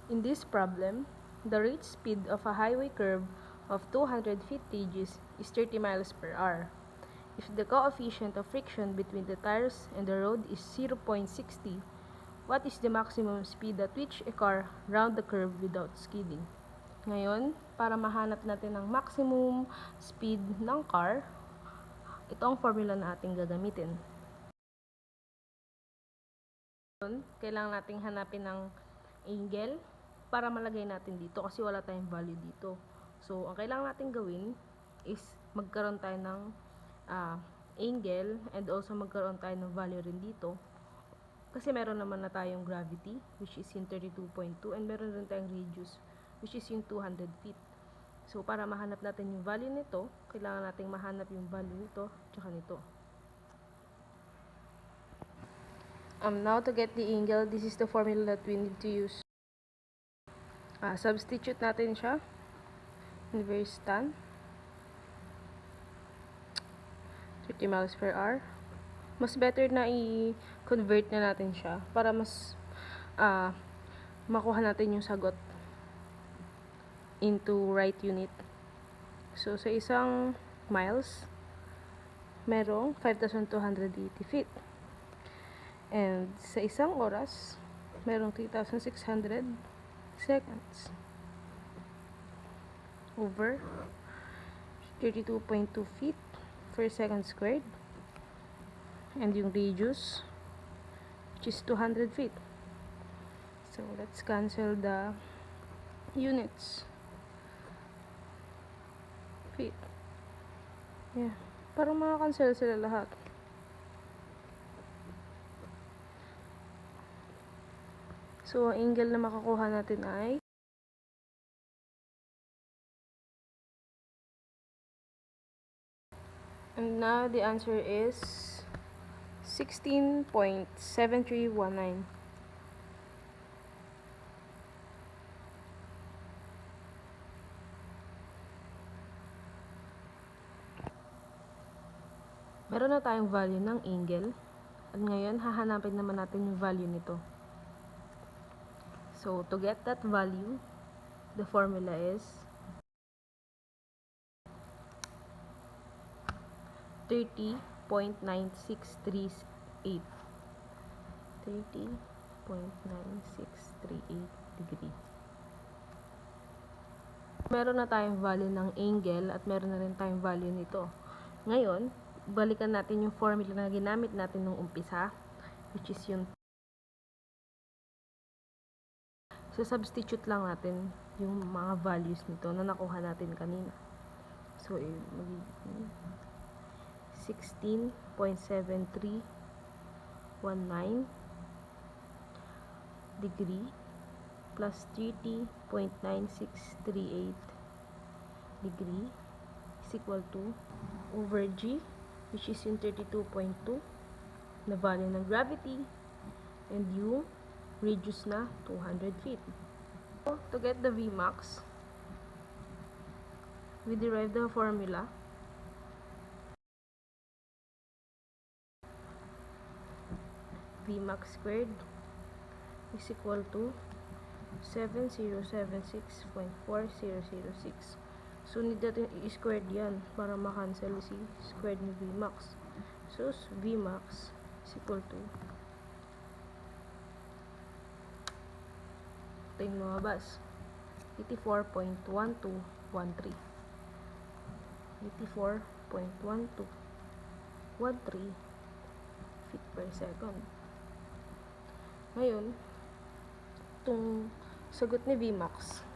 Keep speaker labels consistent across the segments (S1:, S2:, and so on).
S1: In this problem, the rate speed of a highway curve of 200 feet radius is 30 miles per hour. If the coefficient of friction between the tires and the road is 0.60, what is the maximum speed at which a car round the curve without skidding? Ngayon, para mahanap natin ang maximum speed ng car, ito ang formula na ating gagamitin. Kailangan nating hanapin ng angle para malagay natin dito kasi wala tayong value dito. So, ang kailangan natin gawin is magkaroon tayo ng angle and also magkaroon tayo ng value rin dito. Kasi meron naman na tayong gravity which is yung 32.2 and meron rin tayong radius which is yung 200 feet. So, para mahanap natin yung value nito, kailangan nating mahanap yung value nito tsaka nito. Now to get the angle, this is the formula that we need to use. Substitute natin siya. Inverse tan. 30 miles per hour. Mas better na i-convert na natin siya para mas makuha natin yung sagot into right unit. So, sa isang miles, merong 5,280 feet. And sa isang oras, merong 3,600 seconds. Over 32.2 feet per second squared. And yung radius, which is 200 feet. So, let's cancel the units. Feet. Yeah. Parang makakancel sila lahat. So, ang angle na makakuha natin ay and now the answer is 16.7319. Meron na tayong value ng angle. At ngayon, hahanapin naman natin yung value nito. So, to get that value, the formula is 30.9638. 30.9638 degree. Meron na tayong value ng angle at meron na rin tayong value nito. Ngayon, balikan natin yung formula na ginamit natin nung umpisa, which is yung so substitute lang natin yung mga values nito na nakuha natin kanina. So, magiging 16.7319 degree plus 30.9638 degree is equal to over G, which is yung 32.2 na value ng gravity and yung radius na 200 feet. So, to get the Vmax, we derive the formula Vmax squared is equal to 7076.4006. So, need natin i-squared yan para makancel si squared ni Vmax. So, Vmax is equal to ito yung mga bas 84.1213 84.1213 feet per second. Ngayon, itong sagot ni Vmax,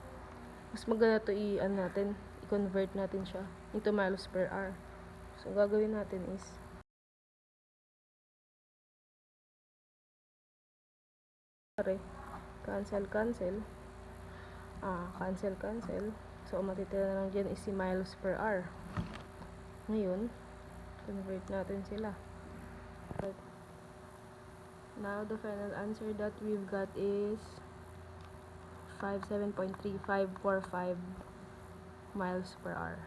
S1: mas maganda ito i-convert natin siya into miles per hour. So, gagawin natin is cancel. So, matitira na lang dyan is si miles per hour. Ngayon, convert natin sila. Now, the final answer that we've got is 57.3545 miles per hour.